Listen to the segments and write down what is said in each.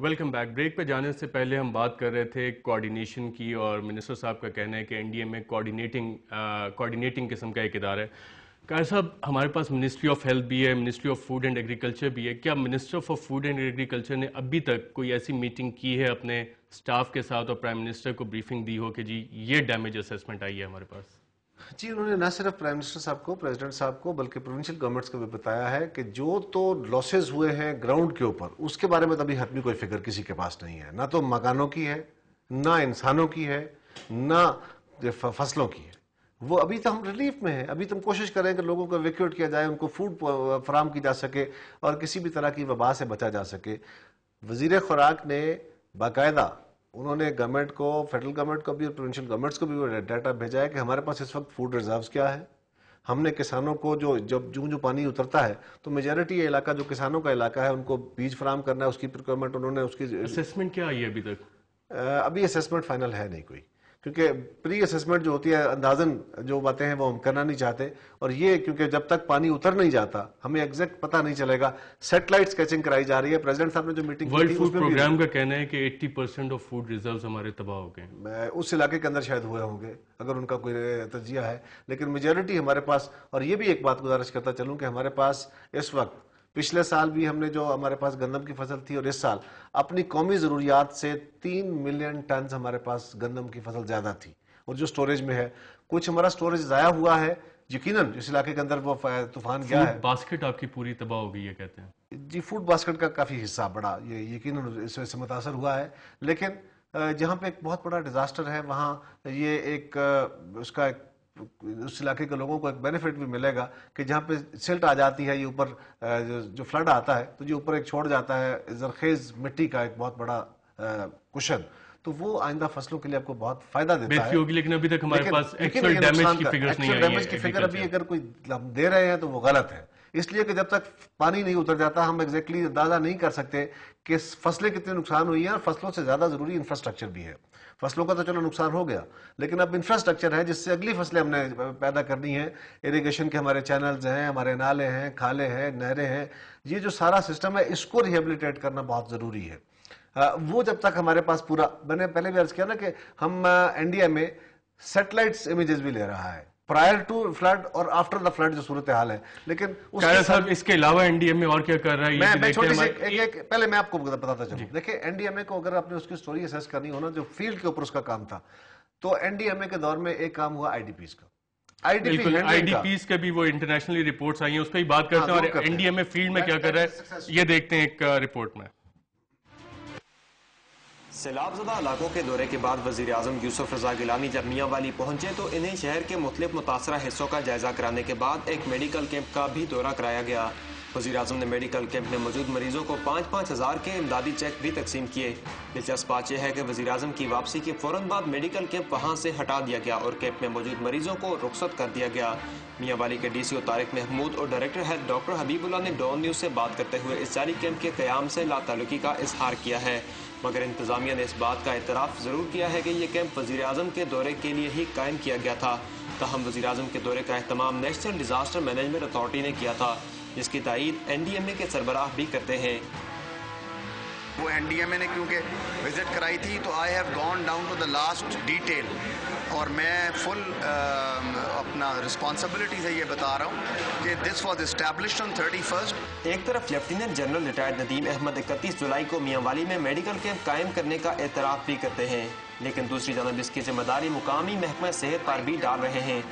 Welcome back. Break पे जाने से पहले हम बात कर रहे थे कोऑर्डिनेशन की, और मिनिस्टर साहब का कहना है कि एनडीए में कोऑर्डिनेटिंग किस्म का एक इदारा है। कायर साहब, हमारे पास मिनिस्ट्री ऑफ हेल्थ भी है, ministry of food and agriculture भी है। क्या minister for food and agriculture ने अभी तक कोई ऐसी मीटिंग की है अपने स्टाफ के साथ और प्राइम मिनिस्टर को ब्रीफिंग दी हो कि जी ये डैमेज असेसमेंट आई है हमारे पास? जी, उन्होंने न सिर्फ प्राइम मिनिस्टर साहब को, प्रेसिडेंट साहब को, बल्कि प्रोविंशियल गवर्नमेंट्स को भी बताया है कि जो तो लॉसेस हुए हैं ग्राउंड के ऊपर, उसके बारे में अभी हतमी कोई फिक्र किसी के पास नहीं है। ना तो मकानों की है, ना इंसानों की है, ना फसलों की है। वो अभी तो हम रिलीफ में है। अभी तो हम कोशिश करें कि लोगों को इवैक्यूएट किया जाए, उनको फूड फराहम की जा सके और किसी भी तरह की वबा से बचा जा सके। वजीर खुराक ने बाकायदा उन्होंने गवर्नमेंट को, फेडरल गवर्नमेंट को भी और प्रोविंशियल गवर्नमेंट्स को भी वो डाटा भेजा है कि हमारे पास इस वक्त फूड रिजर्व्स क्या है। हमने किसानों को जब जो पानी उतरता है तो मेजॉरिटी ये इलाका जो किसानों का इलाका है उनको बीज फराहम करना है, उसकी प्रिक्योरमेंट उन्होंने उसकी असेसमेंट क्या आई है अभी तक? अभी असेसमेंट फाइनल है नहीं कोई, क्योंकि प्री असेसमेंट जो होती है, अंदाजन जो बातें हैं वो हम करना नहीं चाहते। और ये क्योंकि जब तक पानी उतर नहीं जाता हमें एग्जैक्ट पता नहीं चलेगा। सैटेलाइट स्केचिंग कराई जा रही है। प्रेसिडेंट साहब ने जो मीटिंग वर्ल्ड फूड प्रोग्राम का कहना है कि 80% ऑफ फूड रिजर्व्स हमारे तबाह हो गए। उस इलाके के अंदर शायद हुए होंगे अगर उनका कोई तजिया है, लेकिन मेजॉरिटी हमारे पास। और ये भी एक बात गुजारिश करता चलूं कि हमारे पास इस वक्त, पिछले साल भी हमने जो हमारे पास गंदम की फसल थी और इस साल अपनी कौमी ज़रूरियात से 3 मिलियन टन हमारे पास गंदम की फसल ज़्यादा थी और जो स्टोरेज में है। कुछ हमारा स्टोरेज ज़ाया हुआ है यकीनन, इस इलाके के अंदर वो तूफान गया है। बास्केट आपकी पूरी तबाह हो गई है कहते हैं जी, फूड बास्केट का काफ़ी हिस्सा बड़ा ये यकीनन इससे मुतासर हुआ है। लेकिन जहाँ पे एक बहुत बड़ा डिज़ास्टर है वहाँ ये एक उसका एक उस इलाके के लोगों को एक बेनिफिट भी मिलेगा कि जहाँ पे सिल्ट आ जाती है, ये ऊपर जो फ्लड आता है तो ये ऊपर एक छोड़ जाता है जरखेज मिट्टी का एक बहुत बड़ा कुशन, तो वो आइंदा फसलों के लिए आपको बहुत फायदा देता है। होगी। लेकिन अभी तक हमारे पास एक्चुअल डैमेज की फिगर्स नहीं आई है। डैमेज की फिगर अभी अगर कोई हम दे रहे हैं तो वो गलत है, इसलिए कि जब तक पानी नहीं उतर जाता हम एग्जैक्टली अंदाजा नहीं कर सकते कि फसलें कितनी नुकसान हुई हैं। और फसलों से ज्यादा जरूरी इंफ्रास्ट्रक्चर भी है। फसलों का तो चलो नुकसान हो गया, लेकिन अब इंफ्रास्ट्रक्चर है जिससे अगली फसलें हमने पैदा करनी है। इरिगेशन के हमारे चैनल्स हैं, हमारे नाले हैं, खाले हैं, नहरें हैं, ये जो सारा सिस्टम है इसको रिहेबिलिटेट करना बहुत जरूरी है। वो जब तक हमारे पास पूरा, मैंने पहले भी अर्ज किया ना कि हम एनडीए में सैटेलाइट्स इमेजेस भी ले रहा है प्रायर टू फ्लड और आफ्टर द फ्लड जो सूरत हाल है। लेकिन साहब इसके अलावा एनडीए में और क्या कर रहा है? मैं छोटी सी पहले मैं आपको बताता चलूं। देखिए, एनडीएमए को अगर आपने उसकी स्टोरी असेस करनी हो ना, जो फील्ड के ऊपर उसका काम था, तो एनडीएमए के दौर में एक काम हुआ आईडीपीज का। आईडीपीज के भी वो इंटरनेशनली रिपोर्ट्स आई हैं, उस पर ही बात करते हैं। और एनडीएमए फील्ड में क्या कर रहा है ये देखते हैं एक रिपोर्ट में। सैलाबज़दा इलाकों के दौरे के बाद वज़ीर आज़म यूसुफ रज़ा गिलानी जब मियांवाली पहुंचे तो इन्हें शहर के मुख्तलिफ मुतासरा हिस्सों का जायजा कराने के बाद एक मेडिकल कैंप का भी दौरा कराया गया। वज़ीर आज़म ने मेडिकल कैंप में मौजूद मरीजों को 5-5 हज़ार के इमदादी चेक भी तकसीम किए। दिलचस्प बात यह है कि वज़ीर आज़म की वापसी के फौरन बाद मेडिकल कैंप वहाँ से हटा दिया गया और कैंप में मौजूद मरीजों को रुखसत कर दिया गया। मियांवाली के डीसीओ तारिक महमूद और डायरेक्टर हेल्थ डॉक्टर हबीबुल्लाह ने डॉन न्यूज़ से बात करते हुए इस जारी कैंप के क़याम से लाताल्लुकी का इजहार किया है, मगर इंतजामिया ने इस बात का एतराफ़ ज़रूर किया है कि यह कैंप वज़ीर आज़म के दौरे के लिए ही कायम किया गया था। ताहम वज़ीर आज़म के दौरे का एहतमाम नेशनल डिज़ास्टर मैनेजमेंट अथॉरिटी ने किया था, जिसकी तायीद एनडीएमए के सरबराह भी करते हैं। वो एनडीएमए ने क्योंकि विजिट कराई थी तो I have gone down to the last detail, और मैं फुल अपना रिस्पॉन्सिबिलिटी से ये बता रहा हूँ कि this was established on 31st। एक तरफ lieutenant general retired Nadeem Ahmed 31 जुलाई को मियांवाली में मेडिकल कैंप कायम करने का एतराफ़ भी करते हैं, लेकिन दूसरी जानब इसकी जिम्मेदारी मुकामी महकमा सेहत पर भी डाल रहे हैं,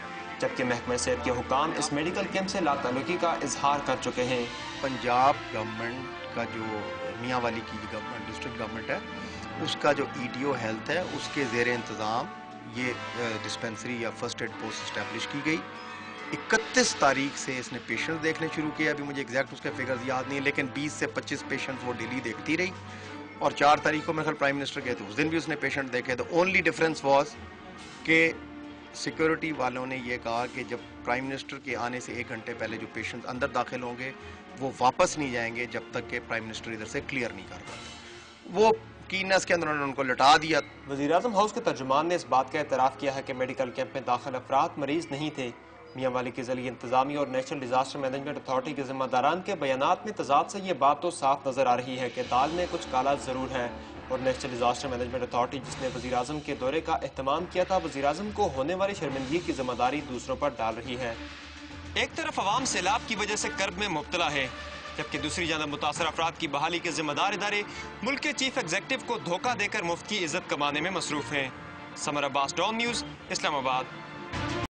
जबकि महकमा सेहत के हुकाम इस मेडिकल कैंप से लाताल्लुकी का इजहार कर चुके हैं। पंजाब गवर्नमेंट का जो मियांवाली की गवर्नमेंट डिस्ट्रिक्ट गवर्नमेंट है, उसका जो ईडीओ हेल्थ है उसके ज़ेर इंतज़ाम ये डिस्पेंसरी या फर्स्ट एड पोस्ट इस्टेब्लिश की गई। 31 तारीख से इसने पेशेंट देखने शुरू किया। अभी मुझे एग्जैक्ट उसके फिगर्स याद नहीं, लेकिन 20 से 25 पेशेंट्स वो डेली देखती रही। और 4 तारीख को मेरे ख्याल प्राइम मिनिस्टर गए थे, उस दिन भी उसने पेशेंट देखे। द ओनली डिफरेंस वाज कि सिक्योरिटी वालों ने ये कहा कि जब प्राइम मिनिस्टर के आने से 1 घंटे पहले जो पेशेंट्स अंदर दाखिल होंगे वो वापस नहीं जाएंगे जब तक कि प्राइम मिनिस्टर इधर से क्लियर नहीं कर पाते। वो कीनस के अंदर उनको लटा दिया। वज़ीर आज़म हाउस के तर्जुमान ने इस बात का एतराफ़ किया है कि मेडिकल कैंप में दाखिल अफराद मरीज नहीं थे, मियां वाली के जरिए इंतजामी और नेशनल डिजास्टर मैनेजमेंट अथॉरिटी के जिम्मेदारान के बयानात में तजाद से ये बात तो साफ नजर आ रही है कि ताल में कुछ काला जरूर है और नेशनल डिजास्टर मैनेजमेंट अथॉरिटी जिसने वज़ीर आज़म के दौरे का एहतमाम किया था वज़ीर आज़म को होने वाली शर्मिंदगी की जिम्मेदारी दूसरों पर डाल रही है। एक तरफ अवाम सैलाब की वजह से कर्ब में मुब्तला है, जबकि दूसरी जानब मुतासर अफराद की बहाली के जिम्मेदार इदारे मुल्क के चीफ एग्जीक्यूटिव को धोखा देकर मुफ्त की इज्जत कमाने में मसरूफ हैं। Samar Abbas, Dawn News, Islamabad.